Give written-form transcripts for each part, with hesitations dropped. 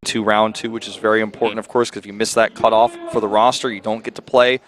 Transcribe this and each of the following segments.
to round 2, which is very important, of course, because if you miss that cutoff for the roster, you don't get to play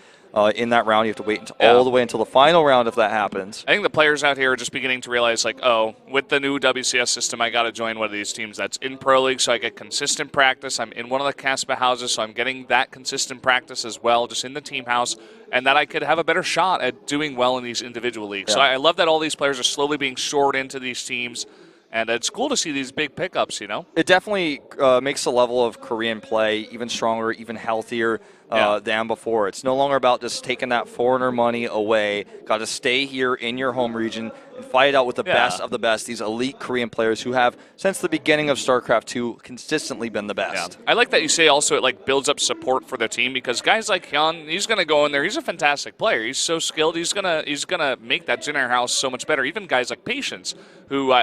in that round. You have to wait until all the way until the final round if that happens. I think the players out here are just beginning to realize, like, oh, with the new WCS system, I got to join one of these teams that's in Pro League so I get consistent practice. I'm in one of the CASPA houses, so I'm getting that consistent practice as well, just in the team house, and that I could have a better shot at doing well in these individual leagues. So I love that all these players are slowly being shored into these teams. And it's cool to see these big pickups, you know? It definitely makes the level of Korean play even stronger, even healthier than before. It's no longer about just taking that foreigner money away. Got to stay here in your home region and fight it out with the best of the best, these elite Korean players who have, since the beginning of StarCraft 2, consistently been the best. I like that you say also it like builds up support for the team, because guys like Hyun, he's going to go in there. He's a fantastic player. He's so skilled. He's gonna make that Jin Air house so much better. Even guys like Patience, who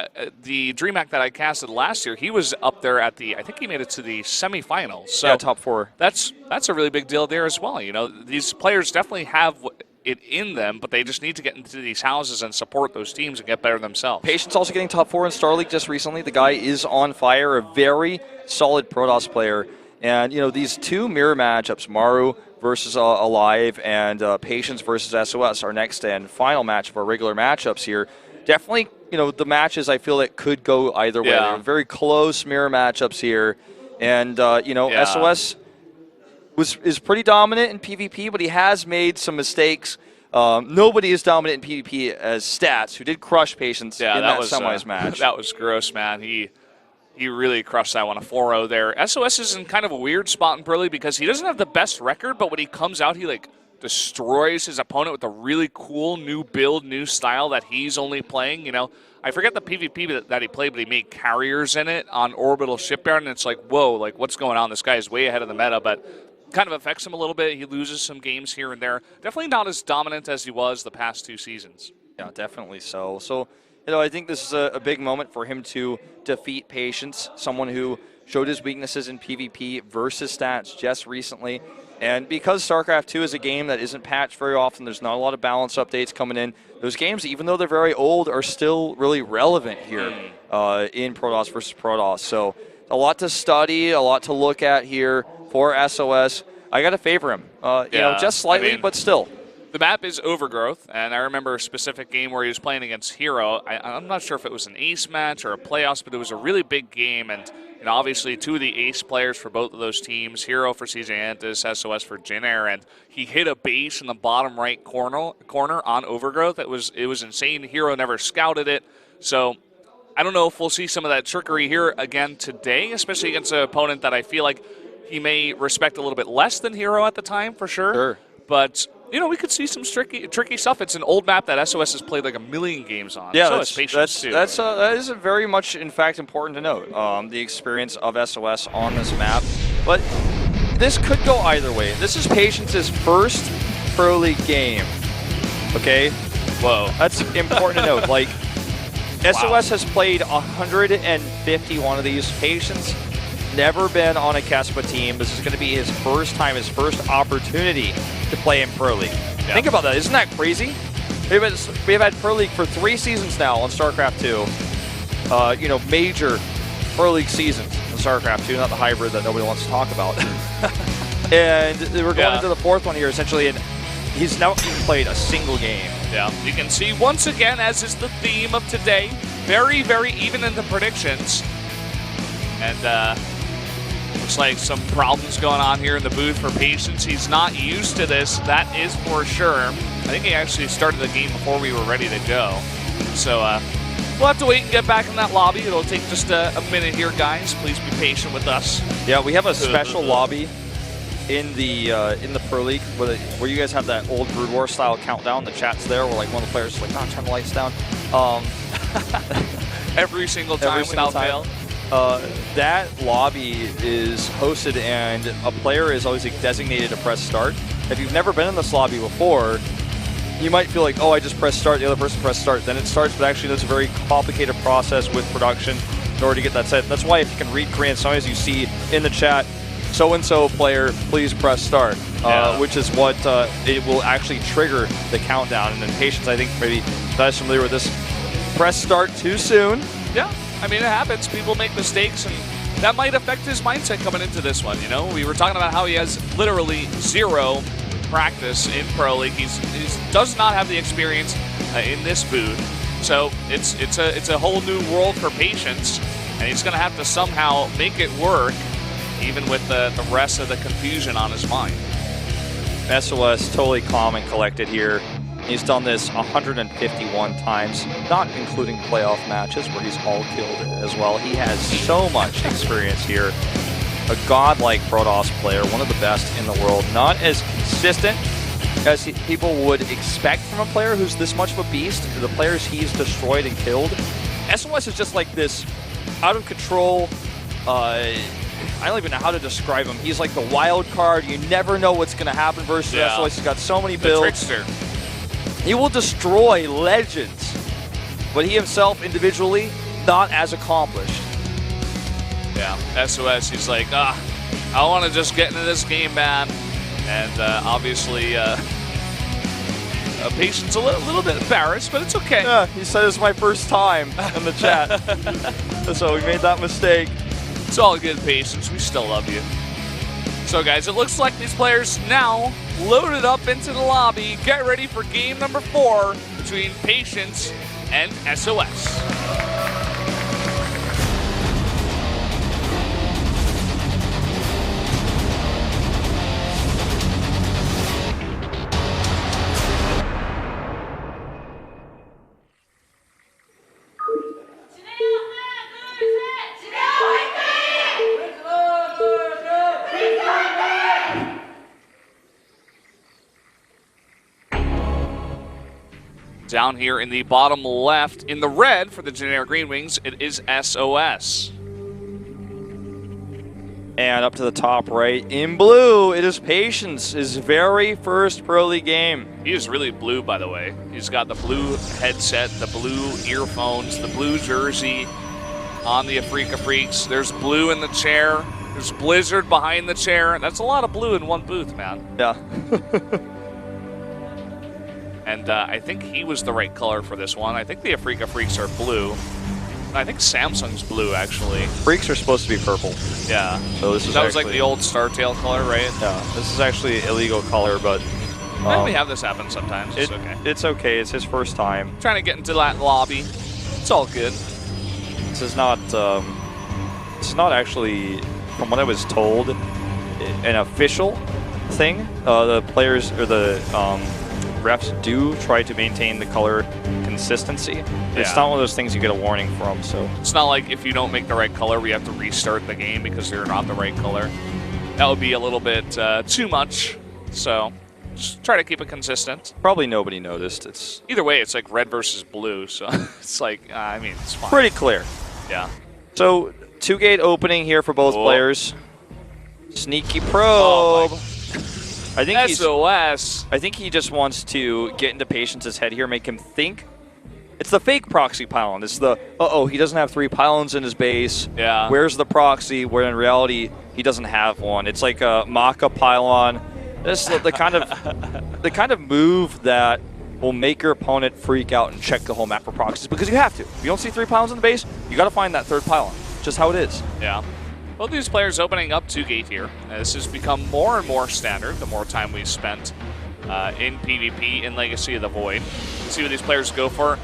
the DreamHack that I casted last year, he was up there at I think he made it to the semifinals. So top 4. That's a really big deal there as well. You know, these players definitely have it in them, but they just need to get into these houses and support those teams and get better themselves. Patience also getting top 4 in Star League just recently. The guy is on fire, a very solid Protoss player. And, you know, these 2 mirror matchups, Maru versus Alive and Patience versus SOS, our next and final match of our regular matchups here. Definitely, you know, the matches I feel it could go either way. They're very close mirror matchups here. And, you know, SOS is pretty dominant in PvP, but he has made some mistakes. Nobody is dominant in PvP as Stats, who did crush Patience in that semis match. That was gross, man. He really crushed that one, a 4-0 there. SOS is in kind of a weird spot in Pro League because he doesn't have the best record, but when he comes out, he like destroys his opponent with a really cool new build, new style that he's only playing. You know, I forget the PvP that he played, but he made carriers in it on Orbital Shipyard, and it's like, whoa, like what's going on? This guy is way ahead of the meta, but kind of affects him a little bit. He loses some games here and there. Definitely not as dominant as he was the past 2 seasons. Yeah, definitely so. So, you know, I think this is a big moment for him to defeat Patience, someone who showed his weaknesses in PvP versus Stats just recently. And because StarCraft 2 is a game that isn't patched very often, there's not a lot of balance updates coming in, those games, even though they're very old, are still really relevant here in Protoss versus Protoss. So a lot to study, a lot to look at here for SOS. I got to favor him, you know, just slightly, but still. The map is Overgrowth, and I remember a specific game where he was playing against Hero. I'm not sure if it was an ace match or a playoffs, but it was a really big game, and you know, obviously 2 of the ace players for both of those teams, Hero for CJ Antis, SOS for Jin Air, and he hit a base in the bottom right corner on Overgrowth. It was insane. Hero never scouted it, so I don't know if we'll see some of that trickery here again today, especially against an opponent that I feel like he may respect a little bit less than Hero at the time, for sure. But you know, we could see some tricky stuff. It's an old map that SOS has played like a million games on. Yeah, so that is very much, in fact, important to note, the experience of SOS on this map. But this could go either way. This is Patience's first Pro League game, okay? Whoa. That's important to note. Like, SOS has played 151 of these. Patience never been on a CASPA team. This is going to be his first time, his first opportunity to play in Pro League. Yeah. Think about that. Isn't that crazy? We've had Pro League for 3 seasons now on StarCraft 2. You know, major Pro League seasons in StarCraft 2, not the hybrid that nobody wants to talk about. And we're going into the 4th one here, essentially, and he's never even played a single game. Yeah, you can see once again, as is the theme of today, very, very even in the predictions. And looks like some problems going on here in the booth for Patience. He's not used to this, that is for sure. I think he actually started the game before we were ready to go. So we'll have to wait and get back in that lobby. It'll take just a minute here, guys. Please be patient with us. Yeah, we have a special lobby in the Pro League where you guys have that old Brood War style countdown. The chat's there where like one of the players is like, turn the lights down. Every single time without fail. That lobby is hosted, and a player is always designated to press start. If you've never been in this lobby before, you might feel like, oh, I just press start, the other person press start, then it starts, but actually that's a very complicated process with production in order to get that set. That's why if you can read Korean, sometimes you see in the chat, so-and-so player, please press start, which is what it will actually trigger the countdown. And then Patience, I think maybe guys familiar with this, press start too soon. Yeah. I mean, it happens. People make mistakes, and that might affect his mindset coming into this one. You know, we were talking about how he has literally 0 practice in Pro League. He does not have the experience in this booth, so it's a whole new world for Patience, and he's going to have to somehow make it work, even with the rest of the confusion on his mind. SOS totally calm and collected here. He's done this 151 times, not including playoff matches where he's all killed as well. He has so much experience here. A godlike Protoss player, one of the best in the world. Not as consistent as people would expect from a player who's this much of a beast. The players he's destroyed and killed. SOS is just like this out of control. I don't even know how to describe him. He's like the wild card. You never know what's going to happen versus SOS. He's got so many builds. The trickster. He will destroy legends, but he himself individually not as accomplished. Yeah, SOS, he's like, I want to just get into this game, man. And obviously, Patience a little bit embarrassed, but it's okay. Yeah, he said it's my first time in the chat. So we made that mistake. It's all good, Patience. We still love you. So, guys, it looks like these players now loaded up into the lobby. Get ready for game number 4 between Patience and SOS. Down here in the bottom left, in the red for the generic Green Wings, it is SOS. And up to the top right, in blue, it is Patience, his very first Pro League game. He is really blue, by the way. He's got the blue headset, the blue earphones, the blue jersey on the Afreeca Freaks. There's blue in the chair. There's Blizzard behind the chair. That's a lot of blue in one booth, man. Yeah. And I think he was the right color for this one. I think the Afreeca Freaks are blue. I think Samsung's blue, actually. Freaks are supposed to be purple. Yeah. So this is that was like the old Startail color, right? Yeah. This is actually illegal color, but we have this happen sometimes. It's okay. It's okay. It's his first time. Trying to get into that lobby. It's all good. This is not actually, from what I was told, an official thing. The players or the refs do try to maintain the color consistency. It's not one of those things you get a warning from. So it's not like if you don't make the right color, we have to restart the game because you're not the right color. That would be a little bit too much. So just try to keep it consistent. Probably nobody noticed. It's either way, it's like red versus blue. So it's like I mean, it's fine. Pretty clear. Yeah. So 2-gate opening here for both players. Sneaky probe. I think SOS. I think he just wants to get into Patience's head here, make him think. It's the fake proxy pylon. It's the, he doesn't have 3 pylons in his base. Yeah. Where's the proxy? Where in reality, he doesn't have one. It's like a Maka pylon. This is the kind of move that will make your opponent freak out and check the whole map for proxies, because you have to. If you don't see 3 pylons in the base, you got to find that 3rd pylon. Just how it is. Yeah. Both these players opening up 2-gate here. This has become more and more standard the more time we've spent in PvP in Legacy of the Void. Let's see what these players go for.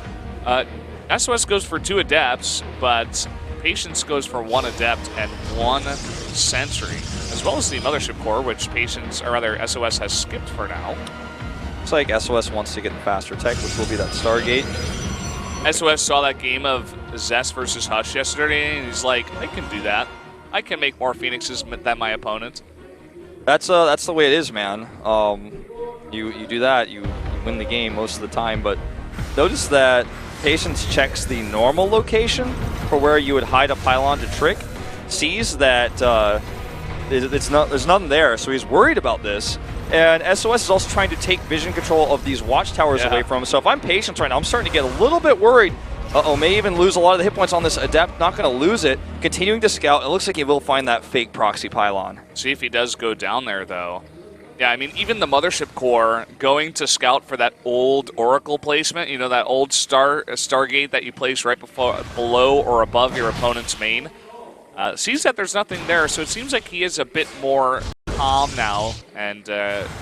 SOS goes for 2 Adepts, but Patience goes for 1 Adept and 1 Sentry, as well as the Mothership Core, which SOS has skipped for now. Looks like SOS wants to get the faster tech, which will be that Stargate. SOS saw that game of Zest versus Hush yesterday, and he's like, I can do that. I can make more Phoenixes than my opponent. That's the way it is, man. You do that, you win the game most of the time. But notice that Patience checks the normal location for where you would hide a pylon to trick, sees that there's nothing there, so he's worried about this. And SOS is also trying to take vision control of these watchtowers away from him. So if I'm Patience right now, I'm starting to get a little bit worried. May even lose a lot of the hit points on this Adept. Not going to lose it. Continuing to scout. It looks like he will find that fake proxy pylon. See if he does go down there, though. Yeah, I mean, even the Mothership Core going to scout for that old Oracle placement, you know, that old Stargate that you place right below or above your opponent's main. Sees that there's nothing there, so it seems like he is a bit more calm now and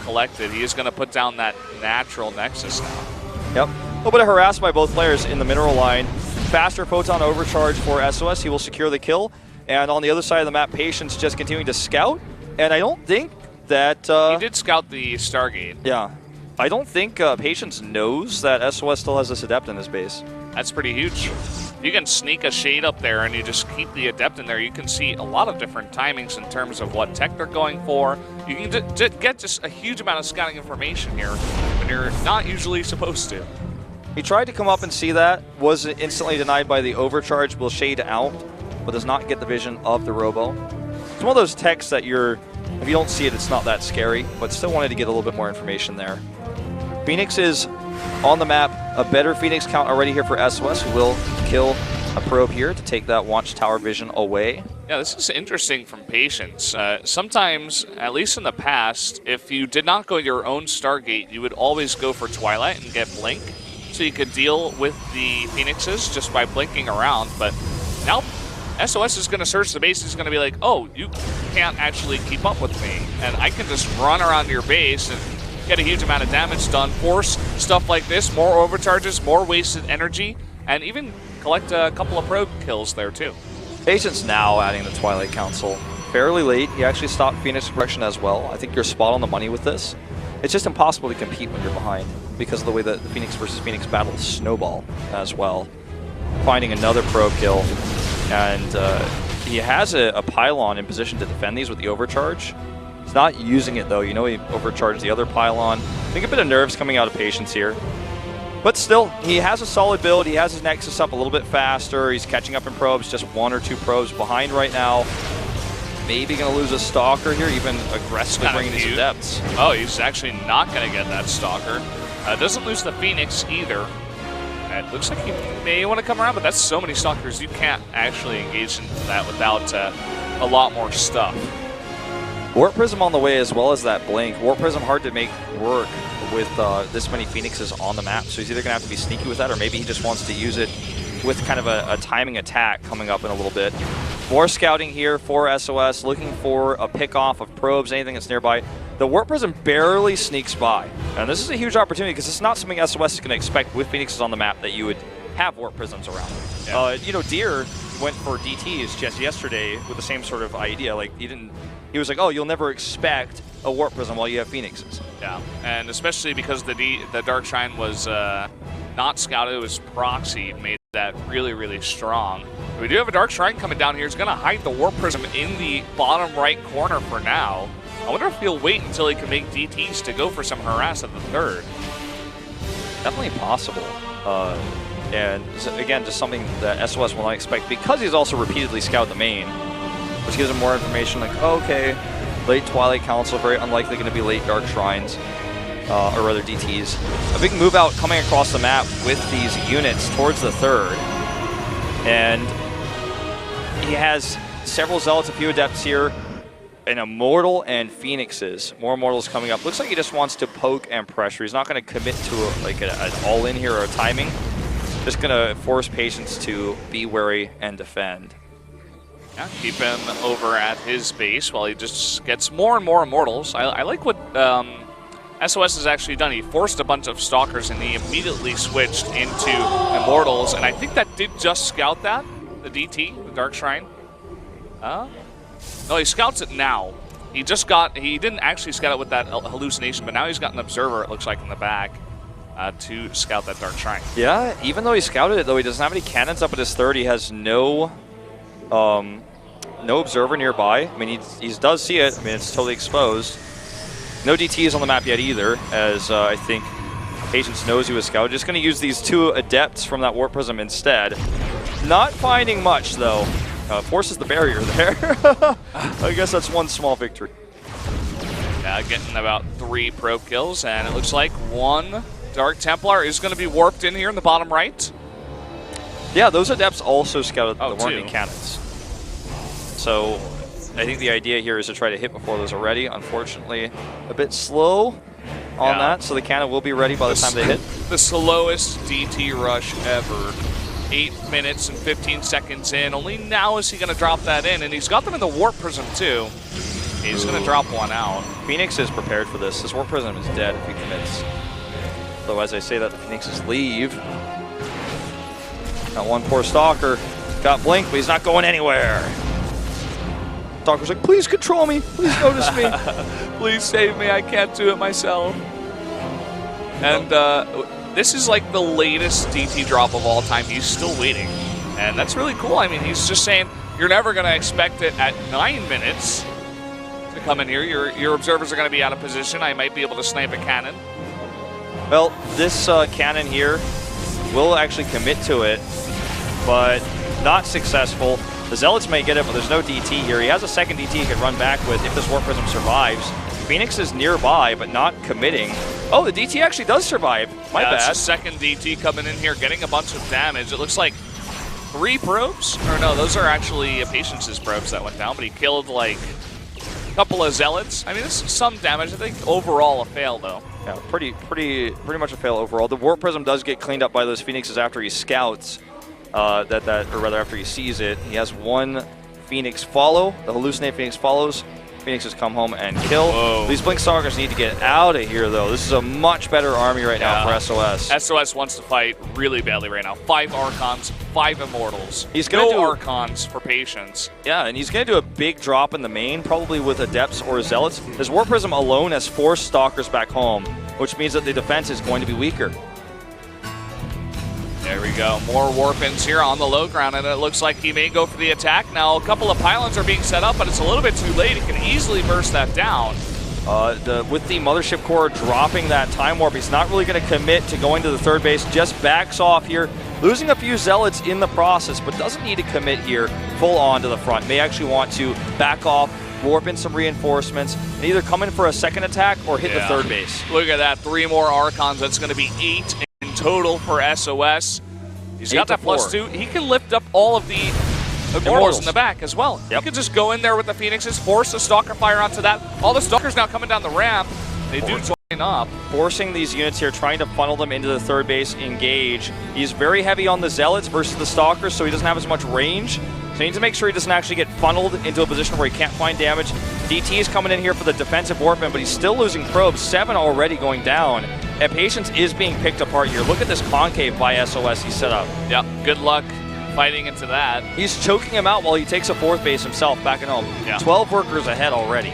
collected. He is going to put down that natural Nexus now. Yep. A little bit of harassed by both players in the mineral line. Faster photon overcharge for SOS. He will secure the kill. And on the other side of the map, Patience just continuing to scout. And I don't think that... he did scout the Stargate. Yeah. I don't think Patience knows that SOS still has this Adept in his base. That's pretty huge. You can sneak a Shade up there and you just keep the Adept in there. You can see a lot of different timings in terms of what tech they're going for. You can get just a huge amount of scouting information here when you're not usually supposed to. He tried to come up and see that, was instantly denied by the overcharge, will shade out, but does not get the vision of the Robo. It's one of those techs that if you don't see it, it's not that scary, but still wanted to get a little bit more information there. Phoenix is on the map, a better Phoenix count already here for SOS, who will kill a probe here to take that watchtower vision away. Yeah, this is interesting from Patience. Sometimes, at least in the past, if you did not go your own Stargate, you would always go for Twilight and get Blink, so you could deal with the Phoenixes just by blinking around. But now SOS is going to search the base. He's going to be like, oh, you can't actually keep up with me, and I can just run around your base and get a huge amount of damage done, force stuff like this, more overcharges, more wasted energy, and even collect a couple of probe kills there too. Patience now adding the Twilight Council. Fairly late, he actually stopped Phoenix suppression as well. I think you're spot on the money with this. It's just impossible to compete when you're behind because of the way that the Phoenix versus Phoenix battles snowball as well. Finding another probe kill, and he has a pylon in position to defend these with the overcharge. He's not using it though. You know, he overcharged the other pylon. I think a bit of nerves coming out of Patience here. But still, he has a solid build. He has his Nexus up a little bit faster. He's catching up in probes, just 1 or 2 probes behind right now. Maybe going to lose a Stalker here, even aggressively bringing these Adepts. Oh, he's actually not going to get that Stalker. Doesn't lose the Phoenix either. It looks like he may want to come around, but that's so many Stalkers. You can't actually engage in that without a lot more stuff. Warp Prism on the way as well as that Blink. Warp Prism hard to make work with this many Phoenixes on the map, so he's either going to have to be sneaky with that or maybe he just wants to use it with kind of a timing attack coming up in a little bit. More scouting here for SOS, looking for a pick-off of probes, anything that's nearby. The Warp Prism barely sneaks by, and this is a huge opportunity because it's not something SOS is going to expect with Phoenixes on the map that you would have Warp Prisms around. Yeah. You know, Deer went for DTs just yesterday with the same sort of idea. Like, he was like, oh, you'll never expect a Warp Prism while you have Phoenixes. Yeah, and especially because the Dark Shrine was not scouted, it was proxied, made that really, really strong. We do have a Dark Shrine coming down here. He's going to hide the Warp Prism in the bottom right corner for now. I wonder if he'll wait until he can make DTs to go for some harass at the third. Definitely possible. And again, just something that SOS will not expect because he's also repeatedly scouted the main, which gives him more information like, oh, okay, late Twilight Council, very unlikely going to be late Dark Shrines, or rather DTs. A big move out coming across the map with these units towards the third. And he has several Zealots, a few Adepts here, an Immortal and Phoenixes. More Immortals coming up. Looks like he just wants to poke and pressure. He's not going to commit to an all-in here or a timing. Just going to force Patience to be wary and defend. Yeah, keep him over at his base while he just gets more and more Immortals. I like what SOS has actually done. He forced a bunch of Stalkers and he immediately switched into Immortals. And I think that did just scout that, the DT, the Dark Shrine. No, he scouts it now. He didn't actually scout it with that hallucination, but now he's got an Observer, it looks like, in the back to scout that Dark Shrine. Yeah, even though he scouted it, though, he doesn't have any cannons up at his third. He has no Observer nearby. I mean, he does see it. I mean, it's totally exposed. No DTs on the map yet either, as I think Patience knows he was scouted. Just going to use these 2 Adepts from that Warp Prism instead. Not finding much, though. Forces the barrier there. I guess that's one small victory. Yeah, getting about 3 probe kills, and it looks like 1 Dark Templar is going to be warped in here in the bottom right. Yeah, those Adepts also scouted the warning cannons. So I think the idea here is to try to hit before those are ready. Unfortunately, a bit slow on that, so the cannon will be ready by the time they hit. The slowest DT rush ever. 8 minutes and 15 seconds in. Only now is he going to drop that in, and he's got them in the Warp Prism too. He's going to drop one out. Phoenix is prepared for this. This Warp Prism is dead if he commits. So as I say that, the Phoenixes leave. Got one poor Stalker. Got Blink, but he's not going anywhere. Stalker's like, please control me. Please notice me. Please save me. I can't do it myself. And this is like the latest DT drop of all time. He's still waiting. And that's really cool. I mean, he's just saying, you're never going to expect it at 9 minutes to come in here. Your observers are going to be out of position. I might be able to snipe a cannon. Well, this cannon here will actually commit to it, but not successful. The Zealots may get it, but there's no DT here. He has a second DT he can run back with if this Warp Prism survives. Phoenix is nearby, but not committing. Oh, the DT actually does survive. My bad. That's the second DT coming in here, getting a bunch of damage. It looks like 3 probes? Or no, those are actually Patience's probes that went down, but he killed like a couple of Zealots. I mean, this is some damage. I think overall a fail, though. Yeah, pretty much a fail overall. The Warp Prism does get cleaned up by those Phoenixes after he scouts. Or rather after he sees it. He has one Phoenix follow. The Hallucinate Phoenix follows. Phoenixes come home and kill. Whoa. These Blink Stalkers need to get out of here, though. This is a much better army right now for SOS. SOS wants to fight really badly right now. 5 Archons, 5 Immortals. He's gonna do Archons for Patience. Yeah, and he's going to do a big drop in the main, probably with Adepts or Zealots. His Warp Prism alone has 4 Stalkers back home, which means that the defense is going to be weaker. There we go. More Warp-ins here on the low ground, and it looks like he may go for the attack. Now, a couple of pylons are being set up, but it's a little bit too late. He can easily burst that down. With the Mothership Core dropping that Time Warp, he's not really going to commit to going to the third base. Just backs off here, losing a few Zealots in the process, but doesn't need to commit here full on to the front. May actually want to back off, warp in some reinforcements, and either come in for a second attack or hit the third base. Look at that. 3 more Archons. That's going to be 8 in total for SOS. He's got that +2. He can lift up all of the Immortals in the back as well. He can just go in there with the Phoenixes, force a Stalker fire onto that. All the Stalkers now coming down the ramp. They do join up. Forcing these units here, trying to funnel them into the third base, engage. He's very heavy on the Zealots versus the Stalkers, so he doesn't have as much range. So he needs to make sure he doesn't actually get funneled into a position where he can't find damage. DT is coming in here for the defensive warpman, but he's still losing probes. 7 already going down. And Patience is being picked apart here. Look at this concave by SOS he set up. Yep, good luck fighting into that. He's choking him out while he takes a 4th base himself back at home. 12 workers ahead already.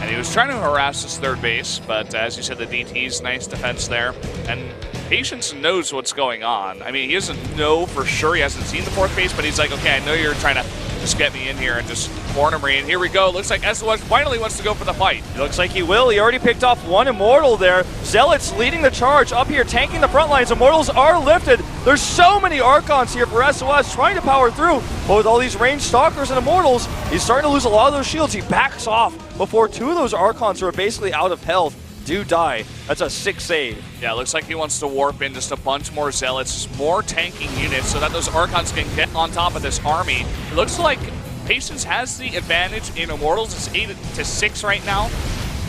And he was trying to harass his third base, but as you said, the DT's nice defense there. And Patience knows what's going on. I mean, he doesn't know for sure. He hasn't seen the 4th base, but he's like, okay, I know you're trying to just get me in here and just corner me. And here we go. Looks like SOS finally wants to go for the fight. It looks like he will. He already picked off 1 Immortal there. Zealots leading the charge up here, tanking the front lines. Immortals are lifted. There's so many Archons here for SOS trying to power through. But with all these ranged Stalkers and Immortals, he's starting to lose a lot of those shields. He backs off before 2 of those Archons who are basically out of health do die. That's a 6 save. Yeah, looks like he wants to warp in just a bunch more Zealots, more tanking units so that those Archons can get on top of this army. It looks like Patience has the advantage in Immortals. It's 8-6 right now.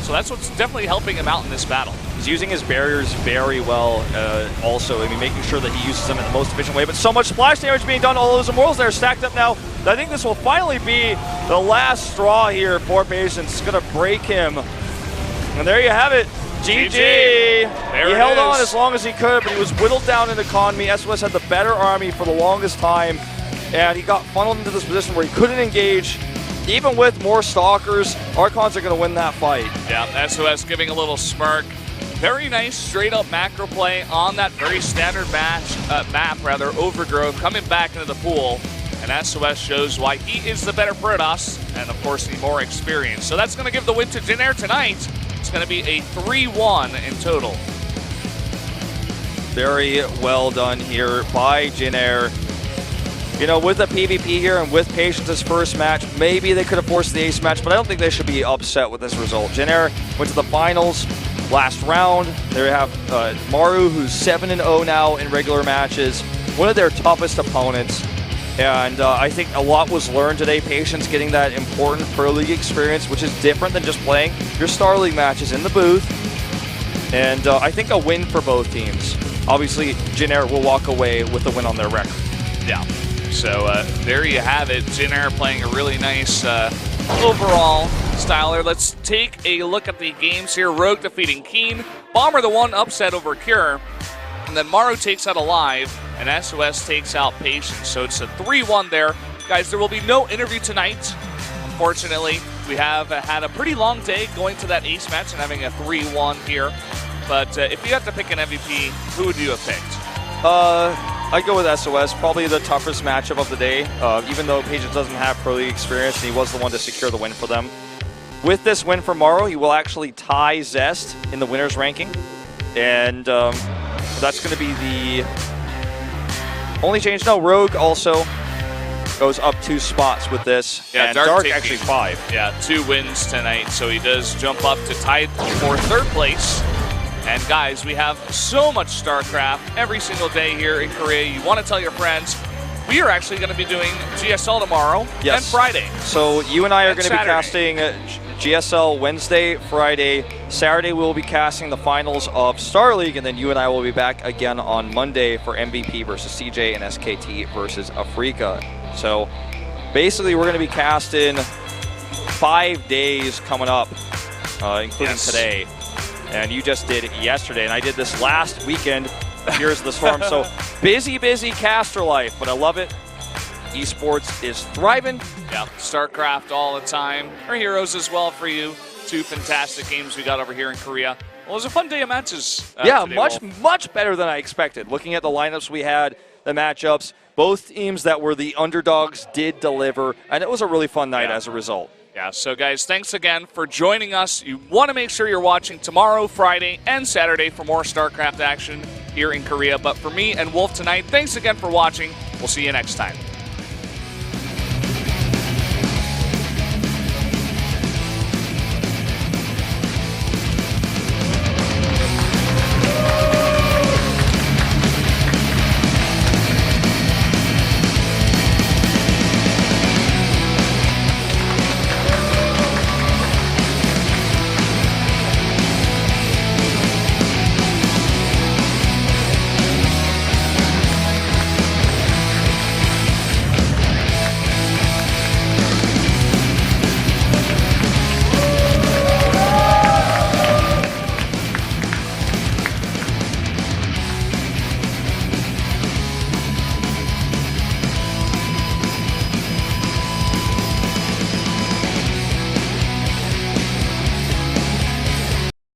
So that's what's definitely helping him out in this battle. He's using his barriers very well also. I mean, making sure that he uses them in the most efficient way. But so much splash damage being done. All those Immortals that are stacked up now. I think this will finally be the last straw here for Patience. It's going to break him. And there you have it. GG. He held on as long as he could, but he was whittled down in economy. SOS had the better army for the longest time, and he got funneled into this position where he couldn't engage. Even with more Stalkers, Archons are going to win that fight. Yeah, SOS giving a little smirk. Very nice straight-up macro play on that very standard map, Overgrowth, coming back into the pool. And SOS shows why he is the better Protoss, and of course the more experienced. So that's going to give the win to Jin Air tonight. It's going to be a 3-1 in total. Very well done here by Jin Air. You know, with the PvP here and with Patience's first match, maybe they could have forced the ace match, but I don't think they should be upset with this result. Jin Air went to the finals last round. There you have Maru, who's 7-0 now in regular matches. One of their toughest opponents. And I think a lot was learned today. Patience getting that important Pro League experience, which is different than just playing your Star League matches in the booth. And I think a win for both teams. Obviously, Jin Air will walk away with the win on their record. Yeah. So there you have it. Jin Air playing a really nice overall styler. Let's take a look at the games here. Rogue defeating Keen. Bomber the one upset over Cure. And then Maru takes out Alive. And SOS takes out Patience. So it's a 3-1 there. Guys, there will be no interview tonight. Unfortunately, we have had a pretty long day going to that ace match and having a 3-1 here. But if you have to pick an MVP, who would you have picked? I'd go with SOS, probably the toughest matchup of the day, even though Patience doesn't have pro league experience, and he was the one to secure the win for them. With this win for Morrow, he will actually tie Zest in the winner's ranking, and that's going to be the only change. No, Rogue also goes up 2 spots with this, yeah, and Dark taking, actually 5. Yeah, 2 wins tonight, so he does jump up to tied for 3rd place. And guys, we have so much StarCraft every single day here in Korea. You want to tell your friends, we are actually going to be doing GSL tomorrow and Friday. So you and I are going to be casting GSL Wednesday, Friday. Saturday we'll be casting the finals of Star League, and then you and I will be back again on Monday for MVP versus CJ and SKT versus Afreeca. So basically we're going to be casting 5 days coming up, including today. And you just did it yesterday, and I did this last weekend. Here's the Storm. So busy caster life, but I love it. Esports is thriving. Yeah, StarCraft all the time. Our heroes as well for you. 2 fantastic games we got over here in Korea. Well, it was a fun day of matches. Yeah, today, much better than I expected. Looking at the lineups we had, the matchups, both teams that were the underdogs did deliver, and it was a really fun night as a result. Yeah, so guys, thanks again for joining us. You want to make sure you're watching tomorrow, Friday, and Saturday for more StarCraft action here in Korea. But for me and Wolf tonight, thanks again for watching. We'll see you next time.